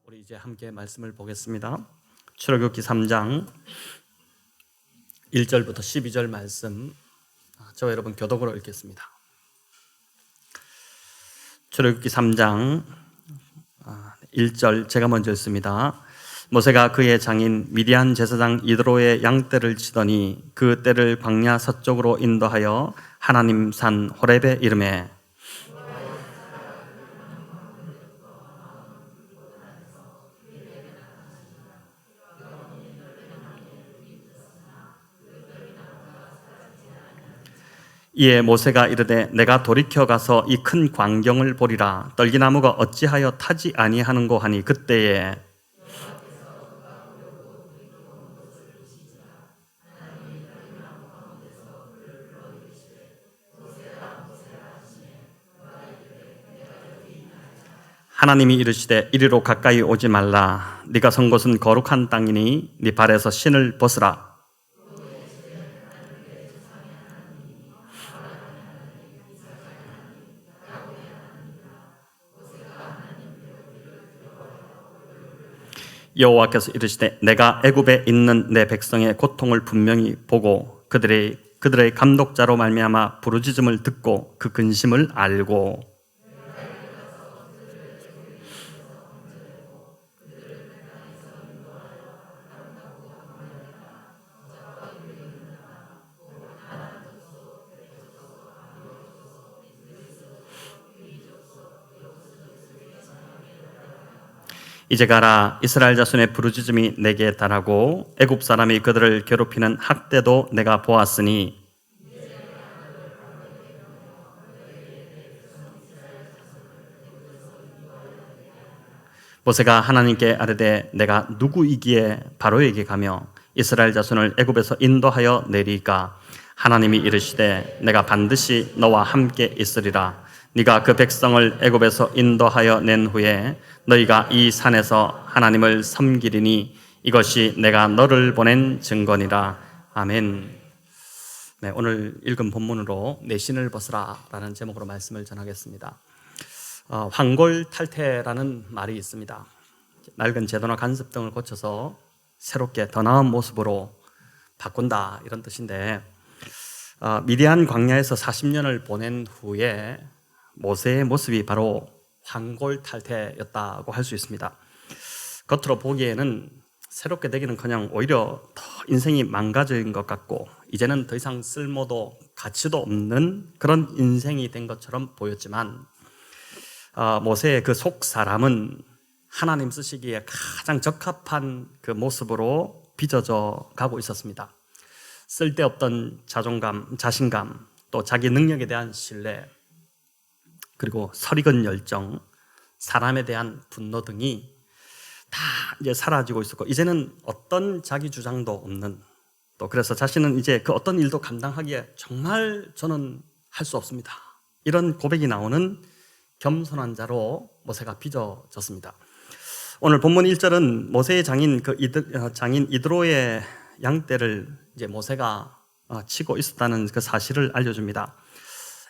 우리 이제 함께 말씀을 보겠습니다. 출애굽기 3장 1절부터 12절 말씀, 저와 여러분 교독으로 읽겠습니다. 출애굽기 3장 1절 제가 먼저 읽습니다. 모세가 그의 장인 미디안 제사장 이드로의 양떼를 치더니 그 떼를 광야 서쪽으로 인도하여 하나님 산 호렙에 이르매 이에 모세가 이르되 내가 돌이켜 가서 이 큰 광경을 보리라. 떨기나무가 어찌하여 타지 아니하는고 하니 그때에 하나님이 이르시되 이리로 가까이 오지 말라. 네가 선 곳은 거룩한 땅이니 네 발에서 신을 벗으라. 여호와께서 이르시되 내가 애굽에 있는 내 백성의 고통을 분명히 보고 그들의 감독자로 말미암아 부르짖음을 듣고 그 근심을 알고 이제 가라. 이스라엘 자손의 부르짖음이 내게 달하고 애굽 사람이 그들을 괴롭히는 학대도 내가 보았으니 모세가 하나님께 아뢰되 내가 누구이기에 바로에게 가며 이스라엘 자손을 애굽에서 인도하여 내리까? 하나님이 이르시되 내가 반드시 너와 함께 있으리라. 네가 그 백성을 애굽에서 인도하여 낸 후에 너희가 이 산에서 하나님을 섬기리니 이것이 내가 너를 보낸 증거니라. 아멘. 네, 오늘 읽은 본문으로 내 신을 벗으라 라는 제목으로 말씀을 전하겠습니다. 황골탈퇴라는 말이 있습니다. 낡은 제도나 간섭 등을 고쳐서 새롭게 더 나은 모습으로 바꾼다, 이런 뜻인데, 미디안 광야에서 40년을 보낸 후에 모세의 모습이 바로 황골탈퇴였다고 할 수 있습니다. 겉으로 보기에는 새롭게 되기는커녕 오히려 더 인생이 망가진 것 같고 이제는 더 이상 쓸모도 가치도 없는 그런 인생이 된 것처럼 보였지만 모세의 그 속 사람은 하나님 쓰시기에 가장 적합한 그 모습으로 빚어져 가고 있었습니다. 쓸데없던 자존감, 자신감, 또 자기 능력에 대한 신뢰, 그리고 설익은 열정, 사람에 대한 분노 등이 다 이제 사라지고 있었고 이제는 어떤 자기 주장도 없는, 또 그래서 자신은 이제 그 어떤 일도 감당하기에 정말 저는 할 수 없습니다, 이런 고백이 나오는 겸손한 자로 모세가 빚어졌습니다. 오늘 본문 1절은 모세의 장인 이드로의 양떼를 이제 모세가 치고 있었다는 그 사실을 알려줍니다.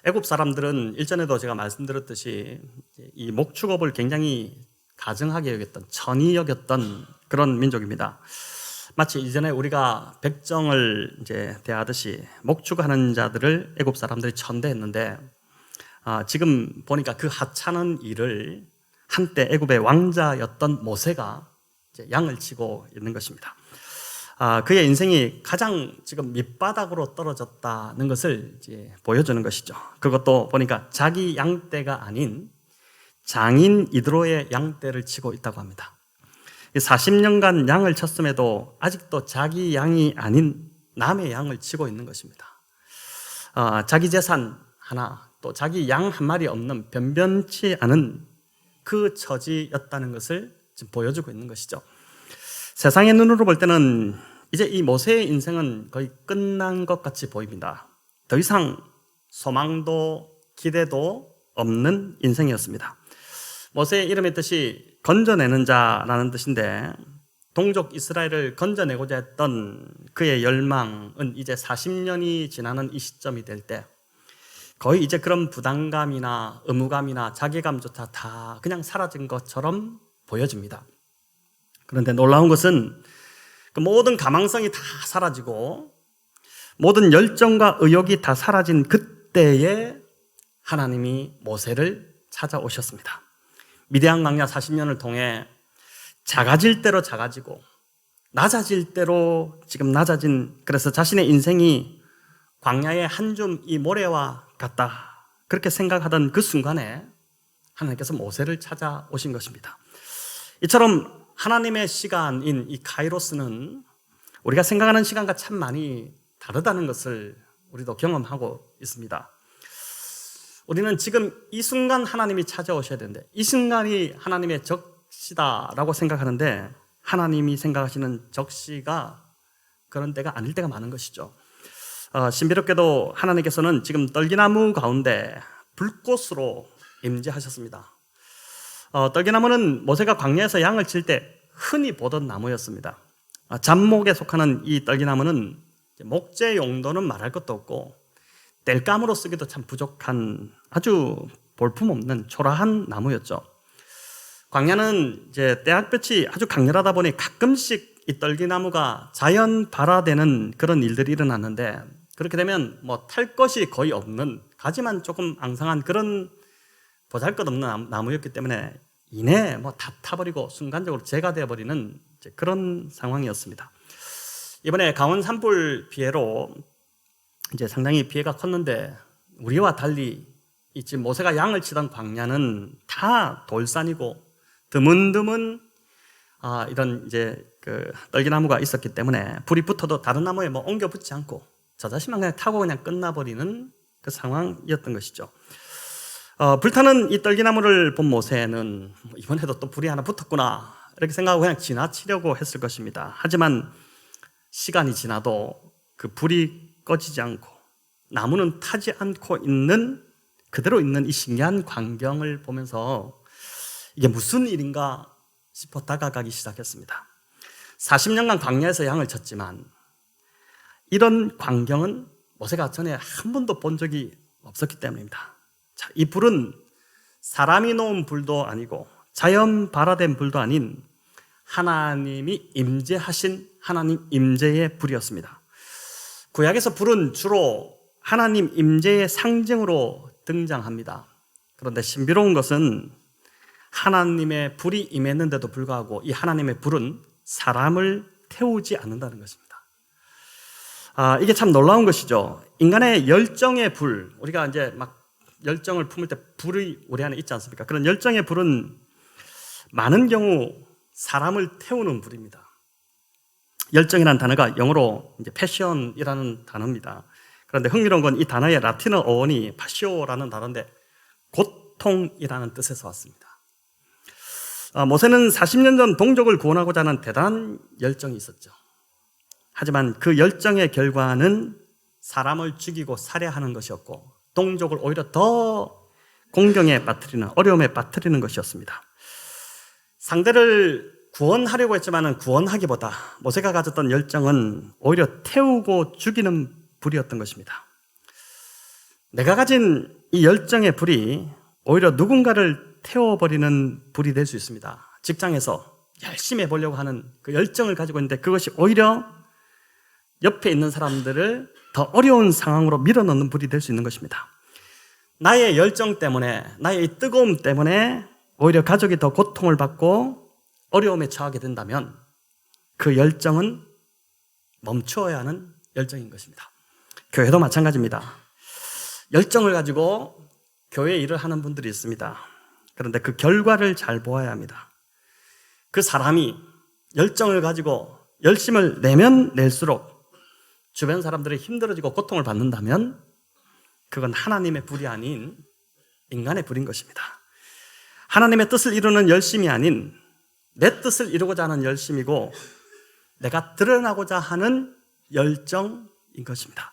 애굽 사람들은 일전에도 제가 말씀드렸듯이 이 목축업을 굉장히 가증하게 여겼던, 천히 여겼던 그런 민족입니다. 마치 이전에 우리가 백정을 이제 대하듯이 목축하는 자들을 애굽 사람들이 천대했는데, 지금 보니까 그 하찮은 일을 한때 애굽의 왕자였던 모세가 이제 양을 치고 있는 것입니다. 그의 인생이 가장 지금 밑바닥으로 떨어졌다는 것을 이제 보여주는 것이죠. 그것도 보니까 자기 양떼가 아닌 장인 이드로의 양떼를 치고 있다고 합니다. 40년간 양을 쳤음에도 아직도 자기 양이 아닌 남의 양을 치고 있는 것입니다. 자기 재산 하나, 또 자기 양 한 마리 없는 변변치 않은 그 처지였다는 것을 지금 보여주고 있는 것이죠. 세상의 눈으로 볼 때는 이제 이 모세의 인생은 거의 끝난 것 같이 보입니다. 더 이상 소망도 기대도 없는 인생이었습니다. 모세의 이름의 뜻이 건져내는 자라는 뜻인데, 동족 이스라엘을 건져내고자 했던 그의 열망은 이제 40년이 지나는 이 시점이 될 때 거의 이제 그런 부담감이나 의무감이나 자괴감조차 다 그냥 사라진 것처럼 보여집니다. 그런데 놀라운 것은 그 모든 가망성이 다 사라지고 모든 열정과 의욕이 다 사라진 그때에 하나님이 모세를 찾아오셨습니다. 미디안 광야 40년을 통해 작아질 대로 작아지고 낮아질 대로 지금 낮아진, 그래서 자신의 인생이 광야의 한 줌 이 모래와 같다, 그렇게 생각하던 그 순간에 하나님께서 모세를 찾아오신 것입니다. 이처럼 하나님의 시간인 이 카이로스는 우리가 생각하는 시간과 참 많이 다르다는 것을 우리도 경험하고 있습니다. 우리는 지금 이 순간 하나님이 찾아오셔야 되는데, 이 순간이 하나님의 적시다라고 생각하는데, 하나님이 생각하시는 적시가 그런 때가 아닐 때가 많은 것이죠. 신비롭게도 하나님께서는 지금 떨기나무 가운데 불꽃으로 임재하셨습니다. 떨기나무는 모세가 광야에서 양을 칠 때 흔히 보던 나무였습니다. 잡목에 속하는 이 떨기나무는 목재 용도는 말할 것도 없고 땔감으로 쓰기도 참 부족한 아주 볼품없는 초라한 나무였죠. 광야는 이제 때학볕이 아주 강렬하다 보니 가끔씩 이 떨기나무가 자연 발화되는 그런 일들이 일어났는데, 그렇게 되면 뭐 탈 것이 거의 없는, 가지만 조금 앙상한 그런 보잘것없는 나무였기 때문에 이내 뭐 다 타버리고 순간적으로 재가 되어버리는 그런 상황이었습니다. 이번에 강원 산불 피해로 이제 상당히 피해가 컸는데, 우리와 달리 지금 모세가 양을 치던 광야는 다 돌산이고 드문드문 이런 이제 그 떨기나무가 있었기 때문에 불이 붙어도 다른 나무에 뭐 옮겨 붙지 않고 저 자신만 그냥 타고 그냥 끝나버리는 그 상황이었던 것이죠. 불타는 이 떨기나무를 본 모세는 이번에도 또 불이 하나 붙었구나 이렇게 생각하고 그냥 지나치려고 했을 것입니다. 하지만 시간이 지나도 그 불이 꺼지지 않고 나무는 타지 않고 있는, 그대로 있는 이 신기한 광경을 보면서 이게 무슨 일인가 싶어 다가가기 시작했습니다. 40년간 광야에서 양을 쳤지만 이런 광경은 모세가 전에 한 번도 본 적이 없었기 때문입니다. 자, 이 불은 사람이 놓은 불도 아니고 자연 발화된 불도 아닌 하나님이 임재하신 하나님 임재의 불이었습니다. 구약에서 불은 주로 하나님 임재의 상징으로 등장합니다. 그런데 신비로운 것은 하나님의 불이 임했는데도 불구하고 이 하나님의 불은 사람을 태우지 않는다는 것입니다. 이게 참 놀라운 것이죠. 인간의 열정의 불, 우리가 이제 막 열정을 품을 때 불이 우리 안에 있지 않습니까? 그런 열정의 불은 많은 경우 사람을 태우는 불입니다. 열정이라는 단어가 영어로 이제 패션이라는 단어입니다. 그런데 흥미로운 건 이 단어의 라틴어 어원이 파시오라는 단어인데 고통이라는 뜻에서 왔습니다. 모세는 40년 전 동족을 구원하고자 하는 대단한 열정이 있었죠. 하지만 그 열정의 결과는 사람을 죽이고 살해하는 것이었고 동족을 오히려 더 공경에 빠뜨리는, 어려움에 빠뜨리는 것이었습니다. 상대를 구원하려고 했지만 구원하기보다 모세가 가졌던 열정은 오히려 태우고 죽이는 불이었던 것입니다. 내가 가진 이 열정의 불이 오히려 누군가를 태워버리는 불이 될 수 있습니다. 직장에서 열심히 해보려고 하는 그 열정을 가지고 있는데 그것이 오히려 옆에 있는 사람들을 더 어려운 상황으로 밀어넣는 불이 될 수 있는 것입니다. 나의 열정 때문에, 나의 이 뜨거움 때문에 오히려 가족이 더 고통을 받고 어려움에 처하게 된다면 그 열정은 멈추어야 하는 열정인 것입니다. 교회도 마찬가지입니다. 열정을 가지고 교회 일을 하는 분들이 있습니다. 그런데 그 결과를 잘 보아야 합니다. 그 사람이 열정을 가지고 열심을 내면 낼수록 주변 사람들이 힘들어지고 고통을 받는다면 그건 하나님의 불이 아닌 인간의 불인 것입니다. 하나님의 뜻을 이루는 열심이 아닌 내 뜻을 이루고자 하는 열심이고 내가 드러나고자 하는 열정인 것입니다.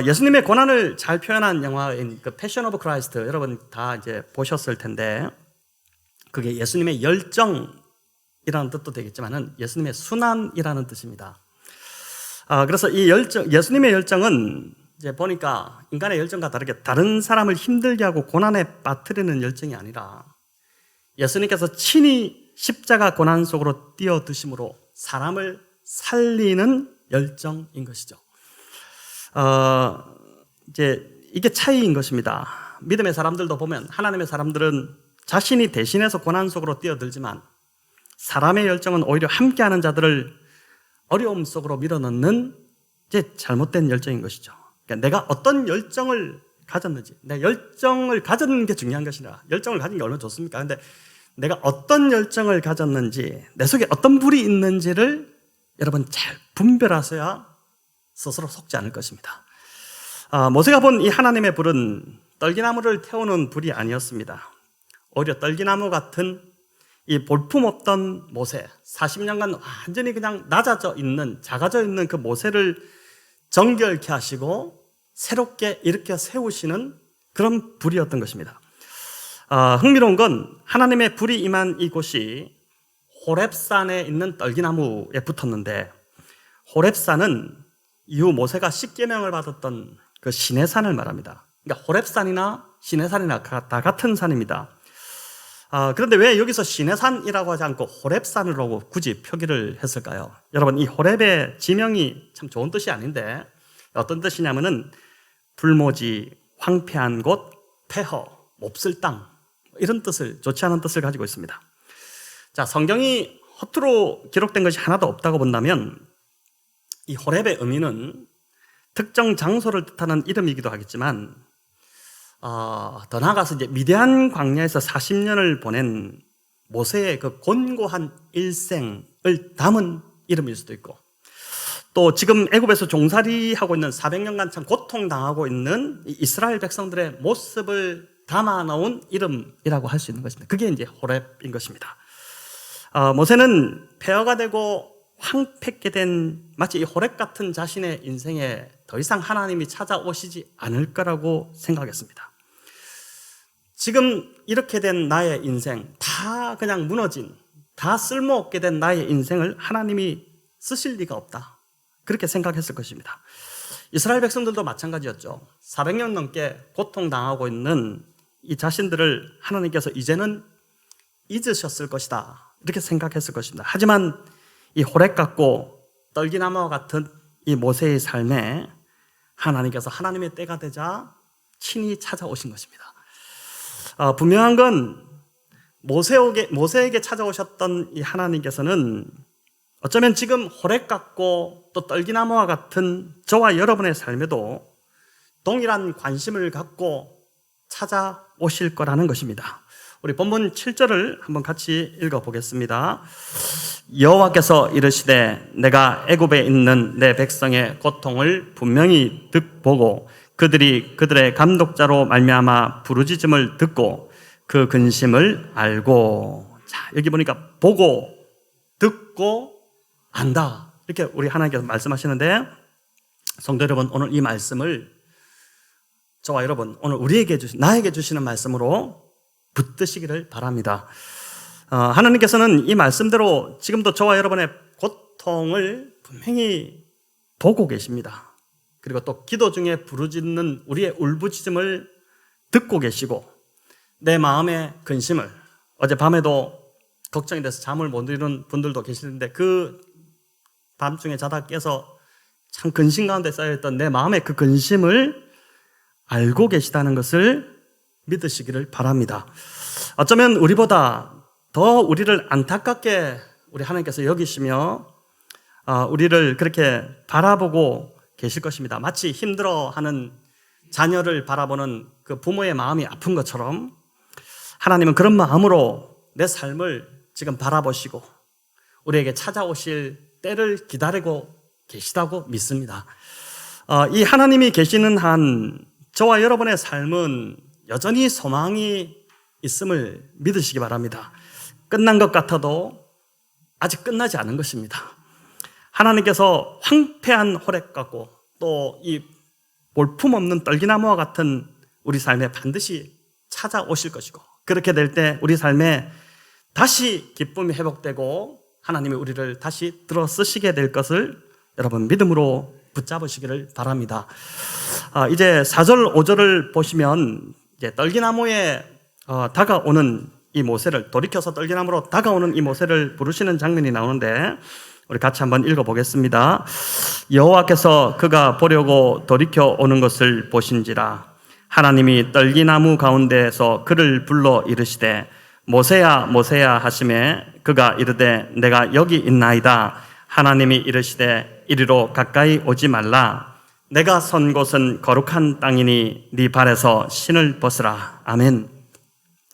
예수님의 고난을 잘 표현한 영화인 그 패션 오브 크라이스트, 여러분 다 이제 보셨을 텐데 그게 예수님의 열정이라는 뜻도 되겠지만은 예수님의 순환이라는 뜻입니다. 그래서 이 열정, 예수님의 열정은 이제 보니까 인간의 열정과 다르게 다른 사람을 힘들게 하고 고난에 빠뜨리는 열정이 아니라 예수님께서 친히 십자가 고난 속으로 뛰어드심으로 사람을 살리는 열정인 것이죠. 이제 이게 차이인 것입니다. 믿음의 사람들도 보면 하나님의 사람들은 자신이 대신해서 고난 속으로 뛰어들지만 사람의 열정은 오히려 함께하는 자들을 어려움 속으로 밀어넣는 이제 잘못된 열정인 것이죠. 그러니까 내가 어떤 열정을 가졌는지, 내 열정을 가졌는 게 중요한 것이라. 열정을 가진 게 얼마나 좋습니까? 근데 내가 어떤 열정을 가졌는지, 내 속에 어떤 불이 있는지를 여러분 잘 분별하셔야 스스로 속지 않을 것입니다. 모세가 본 이 하나님의 불은 떨기나무를 태우는 불이 아니었습니다. 오히려 떨기나무 같은 이 볼품없던 모세, 40년간 완전히 그냥 낮아져 있는, 작아져 있는 그 모세를 정결케 하시고 새롭게 일으켜 세우시는 그런 불이었던 것입니다. 흥미로운 건 하나님의 불이 임한 이곳이 호렙산에 있는 떨기나무에 붙었는데, 호렙산은 이후 모세가 십계명을 받았던 그 시내산을 말합니다. 그러니까 호렙산이나 시내산이나 다 같은 산입니다. 그런데 왜 여기서 시내산이라고 하지 않고 호렙산으로 굳이 표기를 했을까요? 여러분, 이 호렙의 지명이 참 좋은 뜻이 아닌데 어떤 뜻이냐면은 불모지, 황폐한 곳, 폐허, 몹쓸 땅, 이런 뜻을, 좋지 않은 뜻을 가지고 있습니다. 자, 성경이 허투루 기록된 것이 하나도 없다고 본다면 이 호렙의 의미는 특정 장소를 뜻하는 이름이기도 하겠지만 더 나아가서 이제 미디안 광야에서 40년을 보낸 모세의 그 곤고한 일생을 담은 이름일 수도 있고, 또 지금 애굽에서 종살이하고 있는 400년간 참 고통당하고 있는 이스라엘 백성들의 모습을 담아 놓은 이름이라고 할 수 있는 것입니다. 그게 이제 호렙인 것입니다. 모세는 폐허가 되고 황폐케 된 마치 이 호렙 같은 자신의 인생에 더 이상 하나님이 찾아오시지 않을 거라고 생각했습니다. 지금 이렇게 된 나의 인생, 다 그냥 무너진, 다 쓸모없게 된 나의 인생을 하나님이 쓰실 리가 없다, 그렇게 생각했을 것입니다. 이스라엘 백성들도 마찬가지였죠. 400년 넘게 고통당하고 있는 이 자신들을 하나님께서 이제는 잊으셨을 것이다, 이렇게 생각했을 것입니다. 하지만 이 호렙 같고 떨기나무와 같은 이 모세의 삶에 하나님께서 하나님의 때가 되자 친히 찾아오신 것입니다. 분명한 건 모세에게 찾아오셨던 이 하나님께서는 어쩌면 지금 호렙 같고 또 떨기나무와 같은 저와 여러분의 삶에도 동일한 관심을 갖고 찾아오실 거라는 것입니다. 우리 본문 7절을 한번 같이 읽어보겠습니다. 여호와께서 이르시되 내가 애굽에 있는 내 백성의 고통을 분명히 보고 그들이 그들의 감독자로 말미암아 부르짖음을 듣고 그 근심을 알고. 자, 여기 보니까 보고 듣고 안다, 이렇게 우리 하나님께서 말씀하시는데, 성도 여러분, 오늘 이 말씀을 저와 여러분, 오늘 나에게 주시는 말씀으로 붙드시기를 바랍니다. 하나님께서는 이 말씀대로 지금도 저와 여러분의 고통을 분명히 보고 계십니다. 그리고 또 기도 중에 부르짖는 우리의 울부짖음을 듣고 계시고, 내 마음의 근심을, 어젯밤에도 걱정이 돼서 잠을 못 이루는 분들도 계시는데 그 밤중에 자다 깨서 참 근심 가운데 쌓여있던 내 마음의 그 근심을 알고 계시다는 것을 믿으시기를 바랍니다. 어쩌면 우리보다 더 우리를 안타깝게 우리 하나님께서 여기시며 우리를 그렇게 바라보고 계실 것입니다. 마치 힘들어하는 자녀를 바라보는 그 부모의 마음이 아픈 것처럼 하나님은 그런 마음으로 내 삶을 지금 바라보시고 우리에게 찾아오실 때를 기다리고 계시다고 믿습니다. 이 하나님이 계시는 한 저와 여러분의 삶은 여전히 소망이 있음을 믿으시기 바랍니다. 끝난 것 같아도 아직 끝나지 않은 것입니다. 하나님께서 황폐한 호렙 같고 또 이 볼품없는 떨기나무와 같은 우리 삶에 반드시 찾아오실 것이고, 그렇게 될 때 우리 삶에 다시 기쁨이 회복되고 하나님이 우리를 다시 들어 쓰시게 될 것을 여러분 믿음으로 붙잡으시기를 바랍니다. 이제 4절 5절을 보시면 이제 떨기나무에 다가오는 이 모세를 돌이켜서 떨기나무로 다가오는 이 모세를 부르시는 장면이 나오는데 우리 같이 한번 읽어보겠습니다. 여호와께서 그가 보려고 돌이켜 오는 것을 보신지라 하나님이 떨기나무 가운데에서 그를 불러 이르시되 모세야 모세야 하시매 그가 이르되 내가 여기 있나이다. 하나님이 이르시되 이리로 가까이 오지 말라. 내가 선 곳은 거룩한 땅이니 네 발에서 신을 벗으라. 아멘.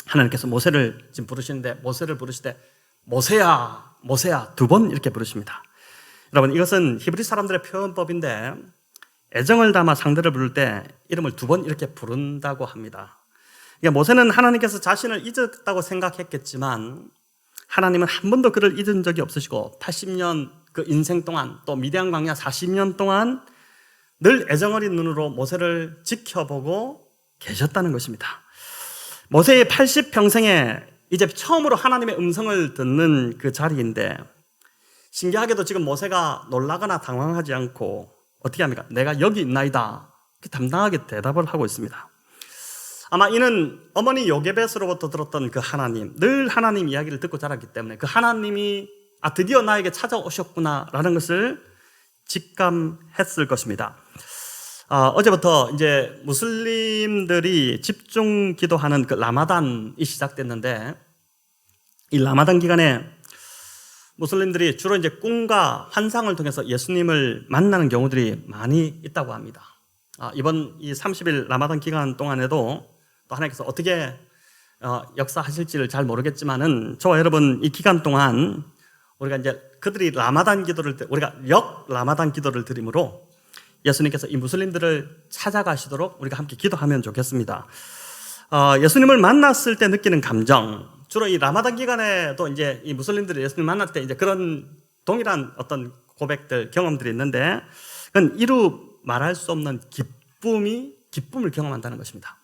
하나님께서 모세를 지금 부르시는데 모세를 부르시되 모세야 모세야 두 번 이렇게 부르십니다. 여러분 이것은 히브리 사람들의 표현법인데 애정을 담아 상대를 부를 때 이름을 두 번 이렇게 부른다고 합니다. 그러니까 모세는 하나님께서 자신을 잊었다고 생각했겠지만 하나님은 한 번도 그를 잊은 적이 없으시고 80년 그 인생 동안 또 미디안 광야 40년 동안 늘 애정어린 눈으로 모세를 지켜보고 계셨다는 것입니다. 모세의 80평생에 이제 처음으로 하나님의 음성을 듣는 그 자리인데 신기하게도 지금 모세가 놀라거나 당황하지 않고 어떻게 합니까? 내가 여기 있나이다. 담당하게 대답을 하고 있습니다. 아마 이는 어머니 요게벳으로부터 들었던 그 하나님, 늘 하나님 이야기를 듣고 자랐기 때문에 그 하나님이 드디어 나에게 찾아오셨구나라는 것을 직감했을 것입니다. 어제부터 이제 무슬림들이 집중 기도하는 그 라마단이 시작됐는데 이 라마단 기간에 무슬림들이 주로 이제 꿈과 환상을 통해서 예수님을 만나는 경우들이 많이 있다고 합니다. 이번 이 30일 라마단 기간 동안에도 또 하나님께서 어떻게 역사하실지를 잘 모르겠지만은 저와 여러분 이 기간 동안 우리가 이제 그들이 라마단 기도를 우리가 라마단 기도를 드림으로 예수님께서 이 무슬림들을 찾아가시도록 우리가 함께 기도하면 좋겠습니다. 예수님을 만났을 때 느끼는 감정, 주로 이 라마단 기간에도 이제 이 무슬림들이 예수님을 만날 때 이제 그런 동일한 어떤 고백들, 경험들이 있는데 그건 이루 말할 수 없는 기쁨을 경험한다는 것입니다.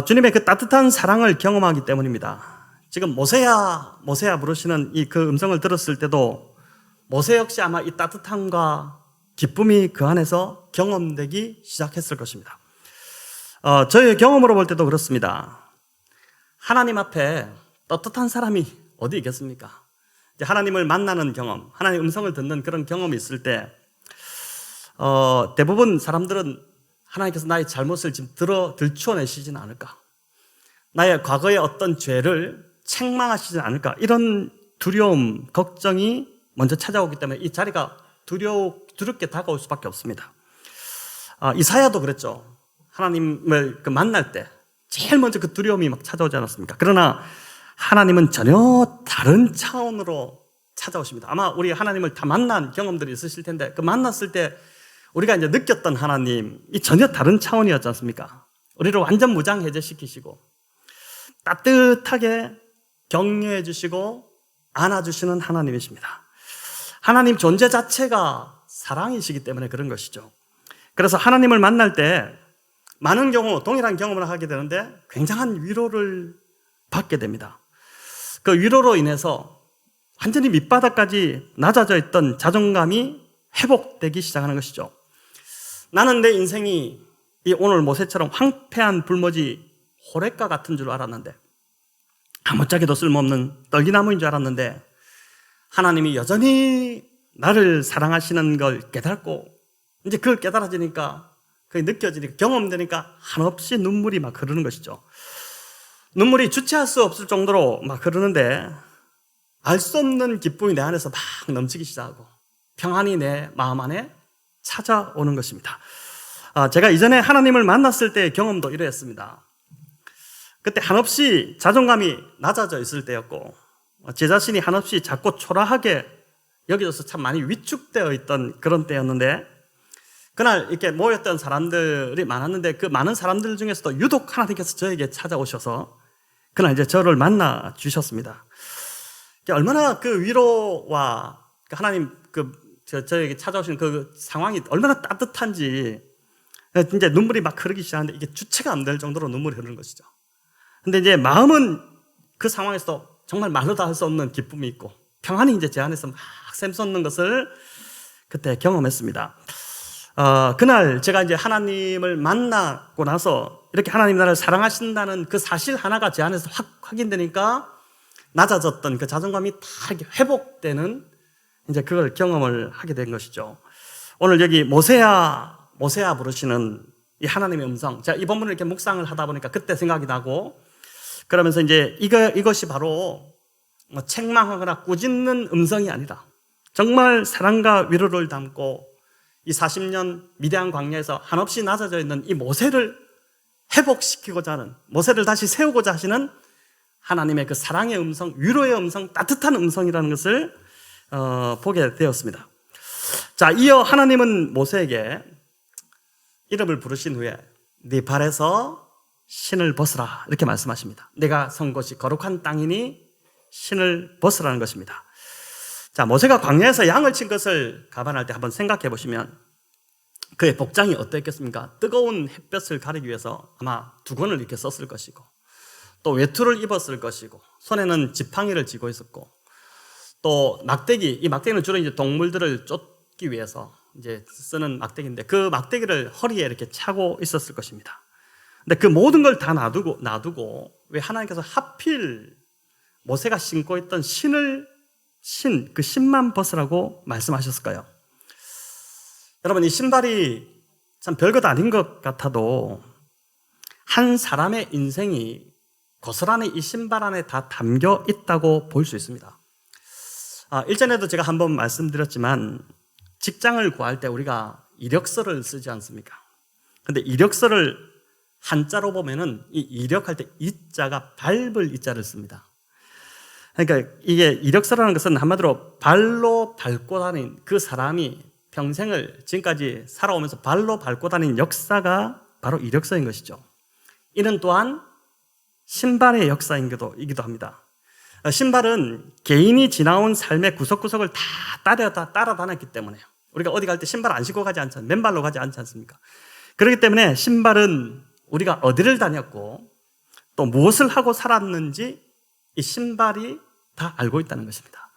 주님의 그 따뜻한 사랑을 경험하기 때문입니다. 지금 모세야 모세야 부르시는 이 그 음성을 들었을 때도 모세 역시 아마 이 따뜻함과 기쁨이 그 안에서 경험되기 시작했을 것입니다. 저의 경험으로 볼 때도 그렇습니다. 하나님 앞에 떳떳한 사람이 어디 있겠습니까? 이제 하나님을 만나는 경험, 하나님의 음성을 듣는 그런 경험이 있을 때 대부분 사람들은 하나님께서 나의 잘못을 지금 들추어내시지는 않을까? 나의 과거의 어떤 죄를 책망하시지 않을까? 이런 두려움, 걱정이 먼저 찾아오기 때문에 이 자리가 두렵게 다가올 수밖에 없습니다. 이사야도 그랬죠. 하나님을 만날 때 제일 먼저 그 두려움이 막 찾아오지 않았습니까? 그러나 하나님은 전혀 다른 차원으로 찾아오십니다. 아마 우리 하나님을 다 만난 경험들이 있으실 텐데 그 만났을 때 우리가 이제 느꼈던 하나님이 전혀 다른 차원이었지 않습니까? 우리를 완전 무장해제시키시고 따뜻하게 격려해 주시고 안아주시는 하나님이십니다. 하나님 존재 자체가 사랑이시기 때문에 그런 것이죠. 그래서 하나님을 만날 때 많은 경우 동일한 경험을 하게 되는데 굉장한 위로를 받게 됩니다. 그 위로로 인해서 완전히 밑바닥까지 낮아져 있던 자존감이 회복되기 시작하는 것이죠. 나는 내 인생이 이 오늘 모세처럼 황폐한 불모지 호랫가 같은 줄 알았는데 아무짝에도 쓸모없는 떨기나무인 줄 알았는데 하나님이 여전히 나를 사랑하시는 걸 깨닫고 이제 그걸 깨달아지니까 그게 느껴지니까 경험되니까 한없이 눈물이 막 흐르는 것이죠. 눈물이 주체할 수 없을 정도로 막 흐르는데 알 수 없는 기쁨이 내 안에서 막 넘치기 시작하고 평안이 내 마음 안에 찾아오는 것입니다. 제가 이전에 하나님을 만났을 때의 경험도 이러했습니다. 그때 한없이 자존감이 낮아져 있을 때였고 제 자신이 한없이 작고 초라하게 여겨져서 참 많이 위축되어 있던 그런 때였는데 그날 이렇게 모였던 사람들이 많았는데 그 많은 사람들 중에서도 유독 하나님께서 저에게 찾아오셔서 그날 이제 저를 만나 주셨습니다. 얼마나 그 위로와 하나님 저에게 찾아오신 그 상황이 얼마나 따뜻한지 이제 눈물이 막 흐르기 시작하는데 이게 주체가 안 될 정도로 눈물이 흐르는 것이죠. 근데 이제 마음은 그 상황에서 정말 말로 다 할 수 없는 기쁨이 있고 평안이 이제 제 안에서 막 샘솟는 것을 그때 경험했습니다. 그날 제가 이제 하나님을 만나고 나서 이렇게 하나님 나라를 사랑하신다는 그 사실 하나가 제 안에서 확인되니까 낮아졌던 그 자존감이 다 이렇게 회복되는 이제 그걸 경험을 하게 된 것이죠. 오늘 여기 모세야 부르시는 이 하나님의 음성. 제가 이 본문을 이렇게 묵상을 하다 보니까 그때 생각이 나고, 그러면서 이제 이것이 바로 책망하거나 꾸짖는 음성이 아니라 정말 사랑과 위로를 담고 이 40년 미디안 광야에서 한없이 낮아져 있는 이 모세를 회복시키고자 하는, 모세를 다시 세우고자 하시는 하나님의 그 사랑의 음성, 위로의 음성, 따뜻한 음성이라는 것을 보게 되었습니다. 자, 이어 하나님은 모세에게 이름을 부르신 후에 네 발에서 신을 벗으라 이렇게 말씀하십니다. 내가 선 곳이 거룩한 땅이니 신을 벗으라는 것입니다. 자, 모세가 광야에서 양을 친 것을 감안할 때 한번 생각해 보시면 그의 복장이 어땠겠습니까? 뜨거운 햇볕을 가리기 위해서 아마 두건을 이렇게 썼을 것이고, 또 외투를 입었을 것이고, 손에는 지팡이를 쥐고 있었고, 또 막대기, 이 막대기는 주로 이제 동물들을 쫓기 위해서 이제 쓰는 막대기인데 그 막대기를 허리에 이렇게 차고 있었을 것입니다. 근데 그 모든 걸 다 놔두고 왜 하나님께서 하필 모세가 신고 있던 그 신만 벗으라고 말씀하셨을까요? 여러분, 이 신발이 참 별것 아닌 것 같아도 한 사람의 인생이 고스란히 이 신발 안에 다 담겨 있다고 볼 수 있습니다. 일전에도 제가 한번 말씀드렸지만 직장을 구할 때 우리가 이력서를 쓰지 않습니까? 근데 이력서를 한자로 보면은 이 이력할 때 이자가 밟을 이자를 씁니다. 그러니까 이게 이력서라는 것은 한마디로 발로 밟고 다닌 그 사람이 평생을 지금까지 살아오면서 발로 밟고 다닌 역사가 바로 이력서인 것이죠. 이는 또한 신발의 역사이기도 합니다. 신발은 개인이 지나온 삶의 구석구석을 다 따라다녔기 때문에 우리가 어디 갈 때 신발 안 신고 가지 않잖아요. 맨발로 가지 않지 않습니까? 그렇기 때문에 신발은 우리가 어디를 다녔고 또 무엇을 하고 살았는지 이 신발이 다 알고 있다는 것입니다.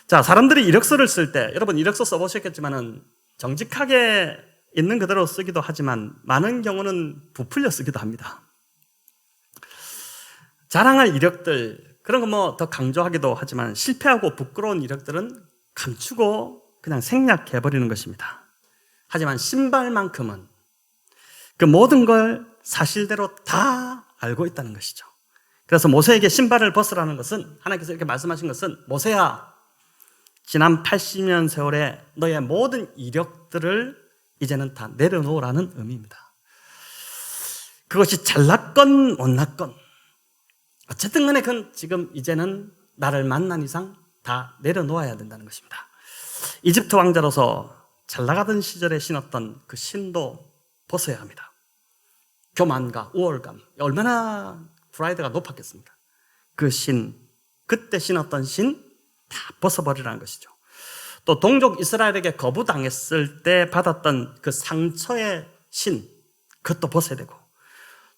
자, 사람들이 이력서를 쓸 때, 여러분 이력서 써보셨겠지만은 정직하게 있는 그대로 쓰기도 하지만 많은 경우는 부풀려 쓰기도 합니다. 자랑할 이력들, 그런 거 뭐 더 강조하기도 하지만 실패하고 부끄러운 이력들은 감추고 그냥 생략해버리는 것입니다. 하지만 신발만큼은 그 모든 걸 사실대로 다 알고 있다는 것이죠. 그래서 모세에게 신발을 벗으라는 것은, 하나님께서 이렇게 말씀하신 것은, 모세야, 지난 80년 세월에 너의 모든 이력들을 이제는 다 내려놓으라는 의미입니다. 그것이 잘났건 못났건 어쨌든 간에 그건 지금 이제는 나를 만난 이상 다 내려놓아야 된다는 것입니다. 이집트 왕자로서 잘나가던 시절에 신었던 그 신도 벗어야 합니다. 교만과 우월감, 얼마나 프라이드가 높았겠습니까? 그 신, 그때 신었던 신 다 벗어버리라는 것이죠. 또 동족 이스라엘에게 거부당했을 때 받았던 그 상처의 신, 그것도 벗어야 되고,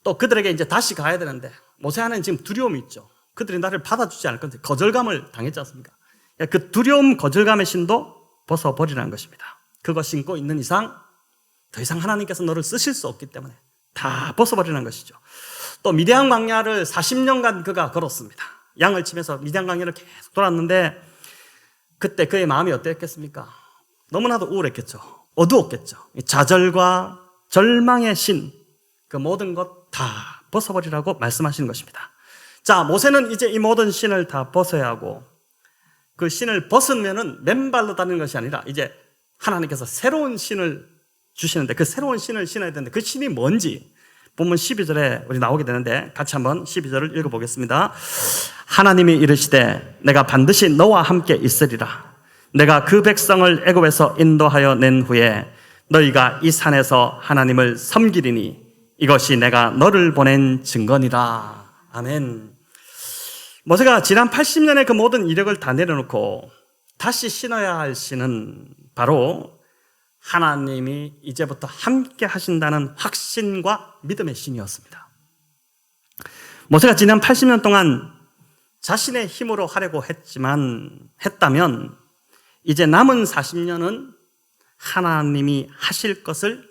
또 그들에게 이제 다시 가야 되는데 모세 안에는 지금 두려움이 있죠. 그들이 나를 받아주지 않을 건데 거절감을 당했지 않습니까? 그 두려움, 거절감의 신도 벗어버리라는 것입니다. 그거 신고 있는 이상 더 이상 하나님께서 너를 쓰실 수 없기 때문에 다 벗어버리는 것이죠. 또 미디안 광야를 40년간 그가 걸었습니다. 양을 치면서 미디안 광야를 계속 돌았는데 그때 그의 마음이 어땠겠습니까? 너무나도 우울했겠죠. 어두웠겠죠. 좌절과 절망의 신, 그 모든 것 다 벗어버리라고 말씀하시는 것입니다. 자, 모세는 이제 이 모든 신을 다 벗어야 하고, 그 신을 벗으면은 맨발로 다니는 것이 아니라 이제 하나님께서 새로운 신을 주시는데 그 새로운 신을 신어야 되는데 그 신이 뭔지 본문 12절에 우리 나오게 되는데 같이 한번 12절을 읽어보겠습니다. 하나님이 이르시되 내가 반드시 너와 함께 있으리라. 내가 그 백성을 애굽에서 인도하여 낸 후에 너희가 이 산에서 하나님을 섬기리니 이것이 내가 너를 보낸 증거니라. 아멘. 모세가 지난 80년의 그 모든 이력을 다 내려놓고 다시 신어야 할 신은 바로 하나님이 이제부터 함께 하신다는 확신과 믿음의 신이었습니다. 모세가 지난 80년 동안 자신의 힘으로 하려고 했다면 이제 남은 40년은 하나님이 하실 것을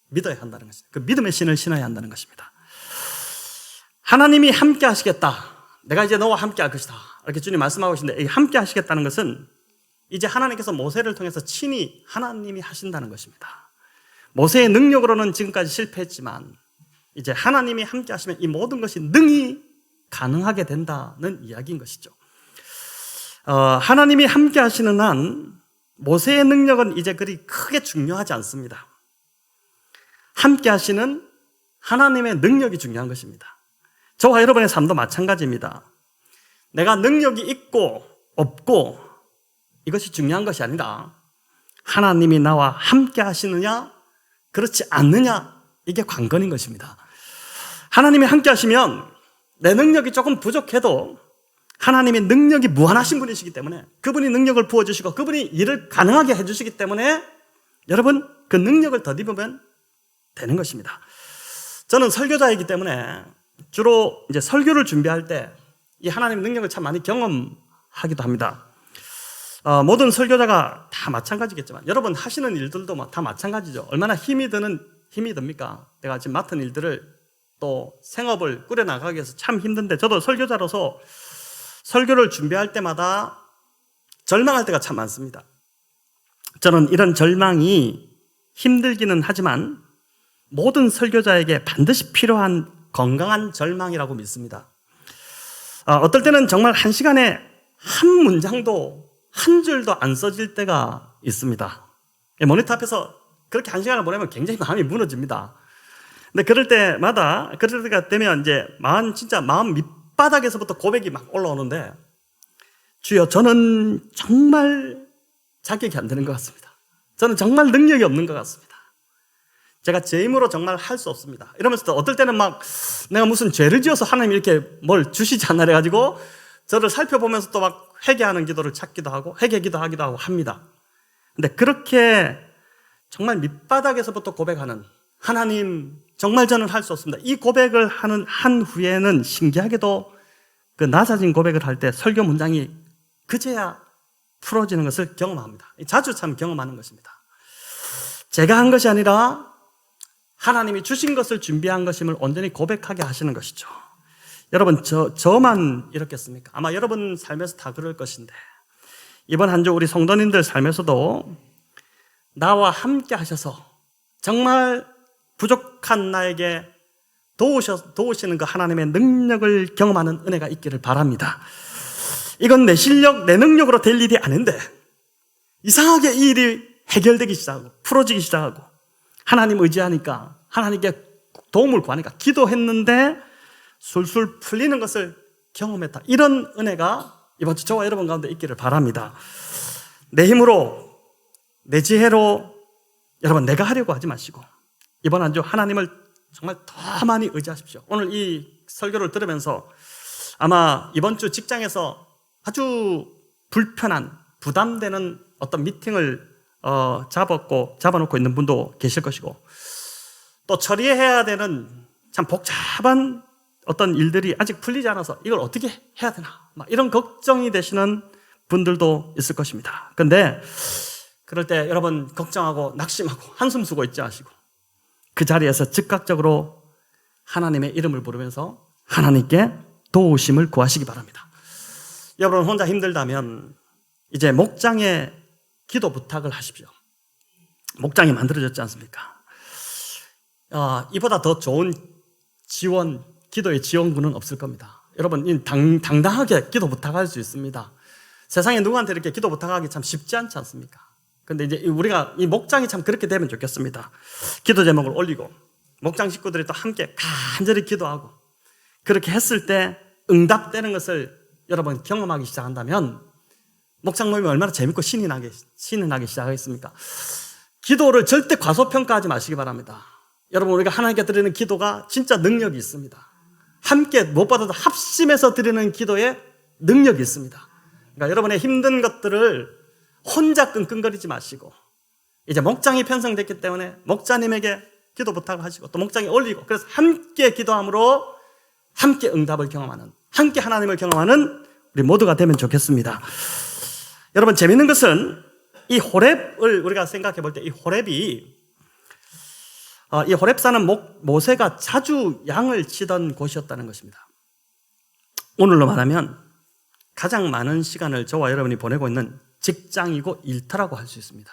믿어야 한다는 것입니다. 그 믿음의 신을 신어야 한다는 것입니다. 하나님이 함께 하시겠다. 내가 이제 너와 함께 할 것이다. 이렇게 주님 말씀하고 계신데, 이 함께 하시겠다는 것은 이제 하나님께서 모세를 통해서 친히 하나님이 하신다는 것입니다. 모세의 능력으로는 지금까지 실패했지만 이제 하나님이 함께 하시면 이 모든 것이 능히 가능하게 된다는 이야기인 것이죠. 하나님이 함께 하시는 한 모세의 능력은 이제 그리 크게 중요하지 않습니다. 함께 하시는 하나님의 능력이 중요한 것입니다. 저와 여러분의 삶도 마찬가지입니다. 내가 능력이 있고 없고 이것이 중요한 것이 아니라 하나님이 나와 함께 하시느냐 그렇지 않느냐, 이게 관건인 것입니다. 하나님이 함께 하시면 내 능력이 조금 부족해도 하나님의 능력이 무한하신 분이시기 때문에 그분이 능력을 부어주시고 그분이 일을 가능하게 해주시기 때문에 여러분 그 능력을 덧입으면 되는 것입니다. 저는 설교자이기 때문에 주로 이제 설교를 준비할 때 이 하나님의 능력을 참 많이 경험하기도 합니다. 모든 설교자가 다 마찬가지겠지만 여러분 하시는 일들도 다 마찬가지죠. 얼마나 힘이 듭니까? 내가 지금 맡은 일들을 또 생업을 꾸려나가기 위해서 참 힘든데, 저도 설교자로서 설교를 준비할 때마다 절망할 때가 참 많습니다. 저는 이런 절망이 힘들기는 하지만 모든 설교자에게 반드시 필요한 건강한 절망이라고 믿습니다. 어떨 때는 정말 한 시간에 한 문장도 한 줄도 안 써질 때가 있습니다. 모니터 앞에서 그렇게 한 시간을 보내면 굉장히 마음이 무너집니다. 근데 그럴 때가 되면 이제 마음 밑바닥에서부터 고백이 막 올라오는데, 주여, 저는 정말 자격이 안 되는 것 같습니다. 저는 정말 능력이 없는 것 같습니다. 제가 제 힘으로 정말 할 수 없습니다. 이러면서 어떨 때는 막 내가 무슨 죄를 지어서 하나님이 이렇게 뭘 주시지 않나 해가지고 저를 살펴보면서 또 막 회개하는 기도를 찾기도 하고 회개 기도하기도 하고 합니다. 근데 그렇게 정말 밑바닥에서부터 고백하는, 하나님 정말 저는 할 수 없습니다, 이 고백을 하는 한 후에는 신기하게도 그 낮아진 고백을 할 때 설교 문장이 그제야 풀어지는 것을 경험합니다. 자주 참 경험하는 것입니다. 제가 한 것이 아니라 하나님이 주신 것을 준비한 것임을 온전히 고백하게 하시는 것이죠. 여러분, 저만 이렇겠습니까? 아마 여러분 삶에서 다 그럴 것인데, 이번 한 주 우리 성도님들 삶에서도 나와 함께 하셔서 정말 부족한 나에게 도우시는 그 하나님의 능력을 경험하는 은혜가 있기를 바랍니다. 이건 내 실력, 내 능력으로 될 일이 아닌데 이상하게 이 일이 해결되기 시작하고 풀어지기 시작하고 하나님 의지하니까, 하나님께 도움을 구하니까 기도했는데 술술 풀리는 것을 경험했다. 이런 은혜가 이번 주 저와 여러분 가운데 있기를 바랍니다. 내 힘으로, 내 지혜로 여러분 내가 하려고 하지 마시고 이번 한 주 하나님을 정말 더 많이 의지하십시오. 오늘 이 설교를 들으면서 아마 이번 주 직장에서 아주 불편한, 부담되는 어떤 미팅을 잡아놓고 있는 분도 계실 것이고, 또 처리해야 되는 참 복잡한 어떤 일들이 아직 풀리지 않아서 이걸 어떻게 해야 되나, 막 이런 걱정이 되시는 분들도 있을 것입니다. 그런데 그럴 때 여러분 걱정하고 낙심하고 한숨 쉬고 있지 마시고 그 자리에서 즉각적으로 하나님의 이름을 부르면서 하나님께 도우심을 구하시기 바랍니다. 여러분 혼자 힘들다면 이제 목장에 기도 부탁을 하십시오. 목장이 만들어졌지 않습니까? 이보다 더 좋은 지원, 기도의 지원군은 없을 겁니다. 여러분 당당하게 기도 부탁할 수 있습니다. 세상에 누구한테 이렇게 기도 부탁하기 참 쉽지 않지 않습니까? 근데 이제 우리가 이 목장이 참 그렇게 되면 좋겠습니다. 기도 제목을 올리고 목장 식구들이 또 함께 간절히 기도하고 그렇게 했을 때 응답되는 것을 여러분 경험하기 시작한다면 목장 모임이 얼마나 재밌고 신이 나기 시작하겠습니까? 기도를 절대 과소평가하지 마시기 바랍니다. 여러분 우리가 하나님께 드리는 기도가 진짜 능력이 있습니다. 함께 무엇보다도 합심해서 드리는 기도에 능력이 있습니다. 그러니까 여러분의 힘든 것들을 혼자 끙끙거리지 마시고 이제 목장이 편성됐기 때문에 목자님에게 기도 부탁을 하시고 또 목장에 올리고, 그래서 함께 기도함으로 함께 응답을 경험하는, 함께 하나님을 경험하는 우리 모두가 되면 좋겠습니다. 여러분 재밌는 것은 이 호렙을 우리가 생각해 볼 때 이 호렙이 이 호렙산은 모세가 자주 양을 치던 곳이었다는 것입니다. 오늘로 말하면 가장 많은 시간을 저와 여러분이 보내고 있는 직장이고 일터라고 할 수 있습니다.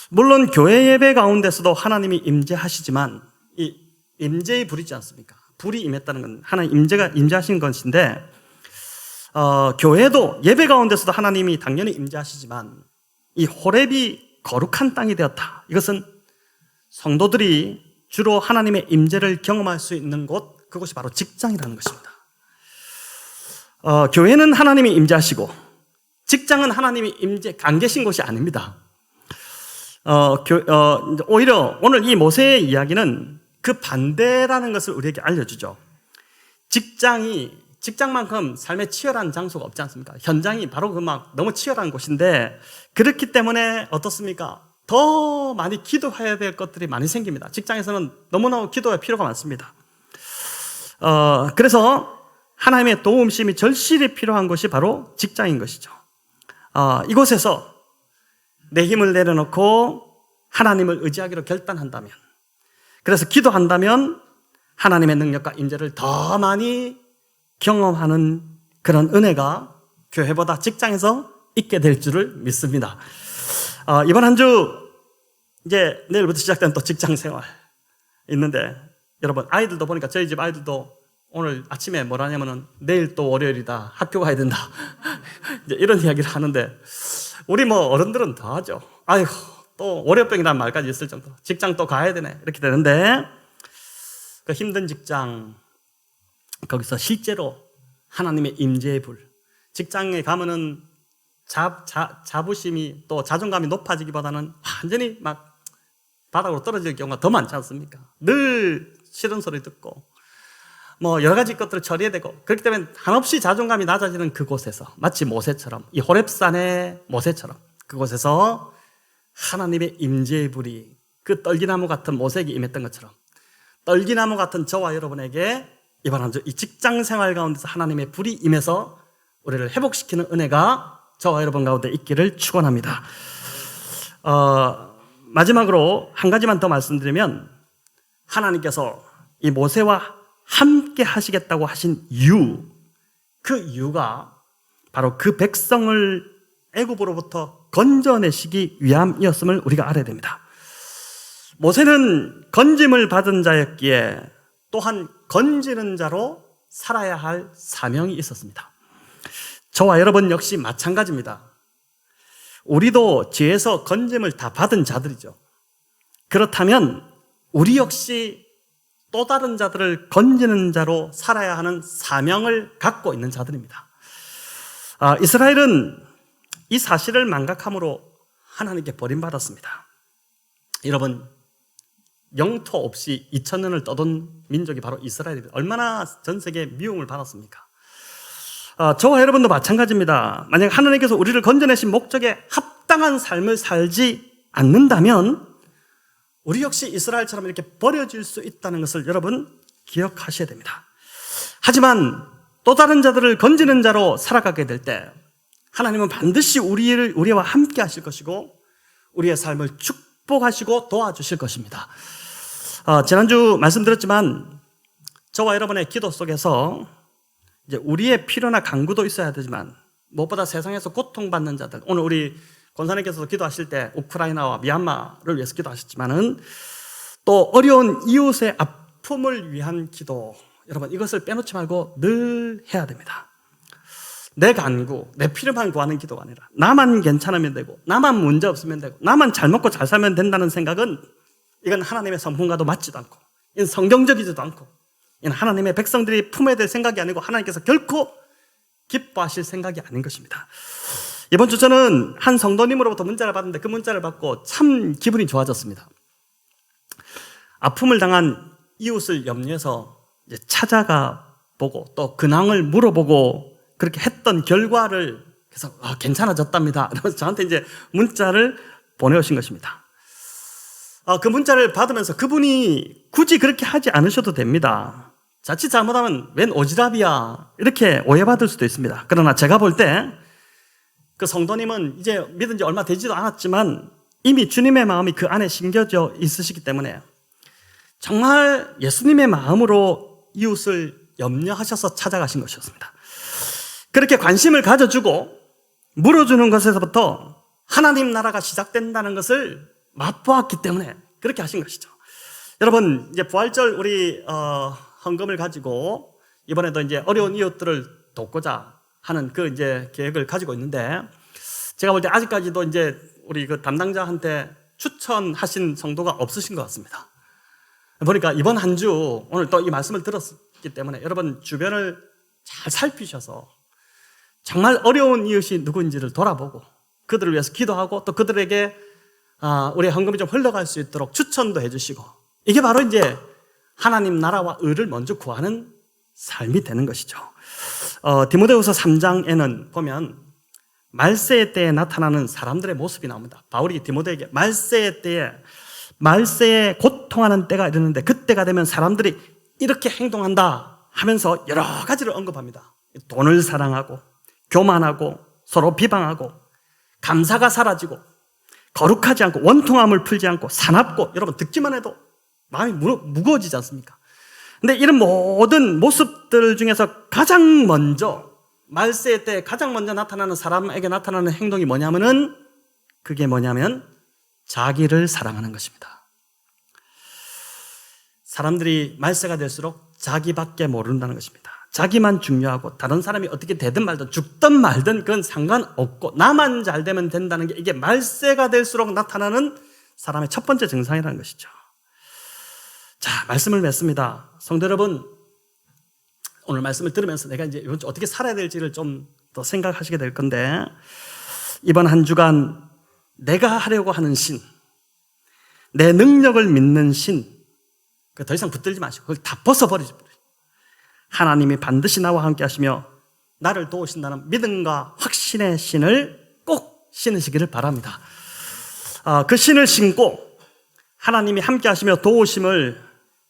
물론 교회 예배 가운데서도 하나님이 임재하시지만 이 임재의 불이지 않습니까? 불이 임했다는 건 하나님 임재하신 것인데 교회도 예배 가운데서도 하나님이 당연히 임재하시지만 이 호렙이 거룩한 땅이 되었다. 이것은 성도들이 주로 하나님의 임재를 경험할 수 있는 곳, 그곳이 바로 직장이라는 것입니다. 교회는 하나님이 임재하시고 직장은 하나님이 안 계신 곳이 아닙니다. 오히려 오늘 이 모세의 이야기는 그 반대라는 것을 우리에게 알려주죠. 직장만큼 삶에 치열한 장소가 없지 않습니까? 현장이 바로 너무 치열한 곳인데 그렇기 때문에 어떻습니까? 더 많이 기도해야 될 것들이 많이 생깁니다. 직장에서는 너무나 기도할 필요가 많습니다. 그래서 하나님의 도움심이 절실히 필요한 것이 바로 직장인 것이죠. 이곳에서 내 힘을 내려놓고 하나님을 의지하기로 결단한다면, 그래서 기도한다면 하나님의 능력과 임재를 더 많이 경험하는 그런 은혜가 교회보다 직장에서 있게 될 줄을 믿습니다. 이번 한 주 이제 내일부터 시작되는 또 직장 생활 있는데, 여러분 아이들도 보니까 저희 집 아이들도 오늘 아침에 뭐라냐면은 내일 또 월요일이다, 학교 가야 된다 이제 이런 이야기를 하는데, 우리 어른들은 더 하죠. 아이고 또 월요병이라는 말까지 있을 정도, 직장 또 가야 되네 이렇게 되는데, 그 힘든 직장, 거기서 실제로 하나님의 임재의 불, 직장에 가면은 자부심이 또 자존감이 높아지기보다는 완전히 막 바닥으로 떨어질 경우가 더 많지 않습니까? 늘 싫은 소리 듣고 여러 가지 것들을 처리해야 되고, 그렇기 때문에 한없이 자존감이 낮아지는 그곳에서 마치 모세처럼, 이 호렙산의 모세처럼 그곳에서 하나님의 임재의 불이 그 떨기나무 같은 모세에게 임했던 것처럼 떨기나무 같은 저와 여러분에게 이번 한 주 이 직장 생활 가운데서 하나님의 불이 임해서 우리를 회복시키는 은혜가 저와 여러분 가운데 있기를 축원합니다. 마지막으로 한 가지만 더 말씀드리면, 하나님께서 이 모세와 함께 하시겠다고 하신 그 이유가 바로 그 백성을 애굽으로부터 건져내시기 위함이었음을 우리가 알아야 됩니다. 모세는 건짐을 받은 자였기에 또한 건지는 자로 살아야 할 사명이 있었습니다. 저와 여러분 역시 마찬가지입니다. 우리도 죄에서 건짐을 다 받은 자들이죠. 그렇다면 우리 역시 또 다른 자들을 건지는 자로 살아야 하는 사명을 갖고 있는 자들입니다. 이스라엘은 이 사실을 망각함으로 하나님께 버림받았습니다. 여러분, 영토 없이 2000년을 떠돈 민족이 바로 이스라엘입니다. 얼마나 전 세계에 미움을 받았습니까? 저와 여러분도 마찬가지입니다. 만약 하나님께서 우리를 건져내신 목적에 합당한 삶을 살지 않는다면 우리 역시 이스라엘처럼 이렇게 버려질 수 있다는 것을 여러분 기억하셔야 됩니다. 하지만 또 다른 자들을 건지는 자로 살아가게 될 때 하나님은 반드시 우리와 함께 하실 것이고 우리의 삶을 축복하시고 도와주실 것입니다. 지난주 말씀드렸지만 저와 여러분의 기도 속에서 이제 우리의 필요나 간구도 있어야 되지만 무엇보다 세상에서 고통받는 자들, 오늘 우리 권사님께서도 기도하실 때 우크라이나와 미얀마를 위해서 기도하셨지만은 또 어려운 이웃의 아픔을 위한 기도, 여러분 이것을 빼놓지 말고 늘 해야 됩니다. 내 간구, 내 필요만 구하는 기도가 아니라 나만 괜찮으면 되고 나만 문제 없으면 되고 나만 잘 먹고 잘 살면 된다는 생각은 이건 하나님의 성품과도 맞지도 않고 이건 성경적이지도 않고 이건 하나님의 백성들이 품어야 될 생각이 아니고 하나님께서 결코 기뻐하실 생각이 아닌 것입니다. 이번 주 저는 한 성도님으로부터 문자를 받았는데 그 문자를 받고 참 기분이 좋아졌습니다. 아픔을 당한 이웃을 염려해서 이제 찾아가 보고 또 근황을 물어보고 그렇게 했던 결과를 그래서 괜찮아졌답니다. 그래서 저한테 이제 문자를 보내오신 것입니다. 그 문자를 받으면서 그분이 굳이 그렇게 하지 않으셔도 됩니다. 자칫 잘못하면 웬 오지랖이야 이렇게 오해받을 수도 있습니다. 그러나 제가 볼 때 그 성도님은 이제 믿은 지 얼마 되지도 않았지만 이미 주님의 마음이 그 안에 심겨져 있으시기 때문에 정말 예수님의 마음으로 이웃을 염려하셔서 찾아가신 것이었습니다. 그렇게 관심을 가져주고 물어주는 것에서부터 하나님 나라가 시작된다는 것을 맛보았기 때문에 그렇게 하신 것이죠. 여러분, 이제 부활절 우리 헌금을 가지고 이번에도 이제 어려운 이웃들을 돕고자 하는 그 이제 계획을 가지고 있는데, 제가 볼 때 아직까지도 이제 우리 그 담당자한테 추천하신 성도가 없으신 것 같습니다. 보니까 이번 한 주 오늘 또 이 말씀을 들었기 때문에 여러분 주변을 잘 살피셔서 정말 어려운 이웃이 누구인지를 돌아보고 그들을 위해서 기도하고 또 그들에게 우리의 헌금이 좀 흘러갈 수 있도록 추천도 해주시고, 이게 바로 이제 하나님 나라와 의를 먼저 구하는 삶이 되는 것이죠. 디모데후서 3장에는 보면 말세의 때에 나타나는 사람들의 모습이 나옵니다. 바울이 디모데에게 말세의 때에 말세에 고통하는 때가 이르는데 그때가 되면 사람들이 이렇게 행동한다 하면서 여러 가지를 언급합니다. 돈을 사랑하고 교만하고 서로 비방하고 감사가 사라지고 거룩하지 않고 원통함을 풀지 않고 사납고, 여러분 듣기만 해도 마음이 무거워지지 않습니까? 근데 이런 모든 모습들 중에서 가장 먼저 말세의 때 가장 먼저 나타나는 사람에게 나타나는 행동이 뭐냐면은, 그게 뭐냐면 자기를 사랑하는 것입니다. 사람들이 말세가 될수록 자기밖에 모른다는 것입니다. 자기만 중요하고 다른 사람이 어떻게 되든 말든 죽든 말든 그건 상관없고 나만 잘 되면 된다는 게, 이게 말세가 될수록 나타나는 사람의 첫 번째 증상이라는 것이죠. 자, 말씀을 맺습니다. 성도 여러분, 오늘 말씀을 들으면서 내가 이제 이번 주 어떻게 살아야 될지를 좀 더 생각하시게 될 건데, 이번 한 주간 내가 하려고 하는 신, 내 능력을 믿는 신, 더 이상 붙들지 마시고 그걸 다 벗어버리죠. 하나님이 반드시 나와 함께 하시며 나를 도우신다는 믿음과 확신의 신을 꼭 신으시기를 바랍니다. 그 신을 신고 하나님이 함께 하시며 도우심을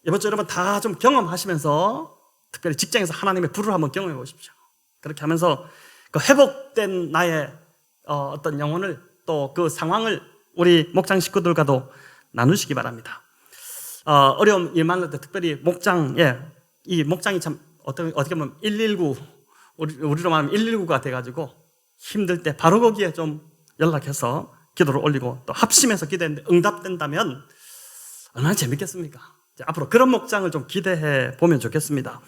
이번 주 여러분 다 좀 경험하시면서, 특별히 직장에서 하나님의 불을 한번 경험해 보십시오. 그렇게 하면서 그 회복된 나의 어떤 영혼을, 또 그 상황을 우리 목장 식구들과도 나누시기 바랍니다. 어려움 일 만날 때 특별히 목장에, 이 목장이 참 어떻게 보면 119, 우리로 말하면 119가 돼가지고 힘들 때 바로 거기에 좀 연락해서 기도를 올리고 또 합심해서 기도했는데 응답된다면 얼마나 재밌겠습니까? 앞으로 그런 목장을 좀 기대해 보면 좋겠습니다.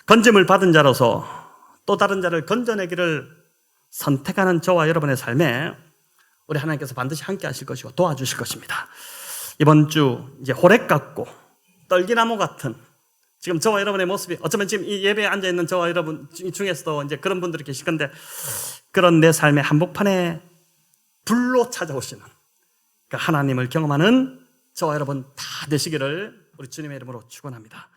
건짐을 받은 자로서 또 다른 자를 건져내기를 선택하는 저와 여러분의 삶에 우리 하나님께서 반드시 함께 하실 것이고 도와주실 것입니다. 이번 주 이제 호렉 같고 떨기나무 같은, 지금 저와 여러분의 모습이 어쩌면 지금 이 예배에 앉아있는 저와 여러분 중에서도 이제 그런 분들이 계실 건데, 그런 내 삶의 한복판에 불로 찾아오시는 그 하나님을 경험하는 저와 여러분 다 되시기를 우리 주님의 이름으로 축원합니다.